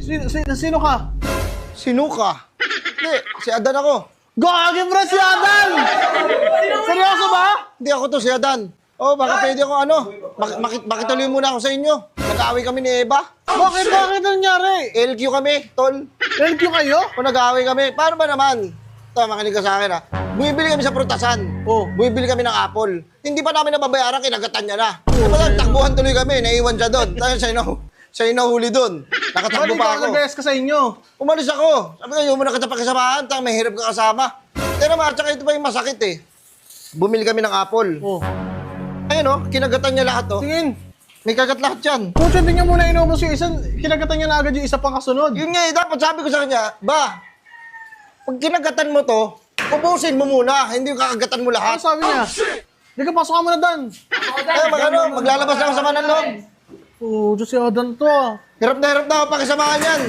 Sino ka? Sino ka? Hindi, si Adan ako. Gagi, bro, si Adan! Seryoso ba? Hindi ako to, si Adan. Oh, baka pwede ako makituloy muna ako sa inyo. Nag-aaway kami ni Eva. Bakit nangyari? LQ kami, tol. LQ kayo? Kung nag-aaway kami, paano ba naman? Ito, makinig ka sa akin ha. Bumibili kami sa prutasan. Oh. Bumibili kami ng apple. Hindi pa namin nababayaran, kinagatan niya na. Kapag takbuhan tuloy kami, naiwan siya doon. Dahil siya yung nahuli doon. Nakatakbo pa ako. Nag-best ka sa inyo. Umalis ako. Sabi ko, yung muna kita pakisamahan, may hirap ka kasama. Pero tsaka ito pa yung masakit eh. Bumili kami ng apple. Oh. Ayun oh, kinagatan niya lahat oh. Tingin. May kagat lahat yan. Kung hindi niya muna inubos yung isa, kinagatan niya na agad yung isa pang kasunod. Yun nga eh, dapat sabi ko sa kanya, ba, pag kinagatan mo to, ubusin mo muna, hindi yung kakagatan mo Ano lahat. sabi niya? Hindi ka, pasok ka muna, Dan. Maglalabas lang sa ng loob. Oh, Diyos si Adan to ah. Hirap na ako pakisamahan yan.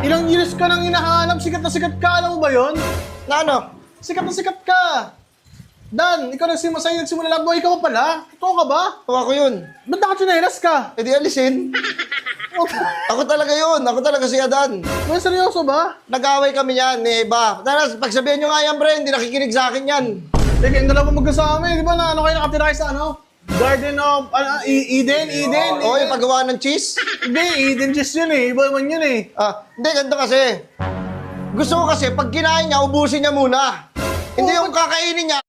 Ilang years ka nang hinahanap, sikat na sikat ka, alam mo ba yun? Na ano? Sikat na sikat ka. Dan, ikaw nagsimula lang, boy, ikaw pa pala? Totoo ka ba? Tawa ko yun. Ba't nakatsinelas ka? E di alisin. Ako talaga yun. Ako talaga si Adan. May seryoso ba? Nag-away kami yan ni Eva. Taras, pagsabihan nyo nga yan, bre, hindi nakikinig sa akin yan. Teka, yung dalawa magkasama eh. Di ba na ano kayo nakatira kayo sa ano? Garden of Eden? Oo, yung paggawa ng cheese. Hindi, Eden cheese yun eh. Iba naman yun eh. Hindi, ganito kasi. Gusto ko kasi, pag kinain niya, ubusin niya muna. Hindi yung kakainin niya,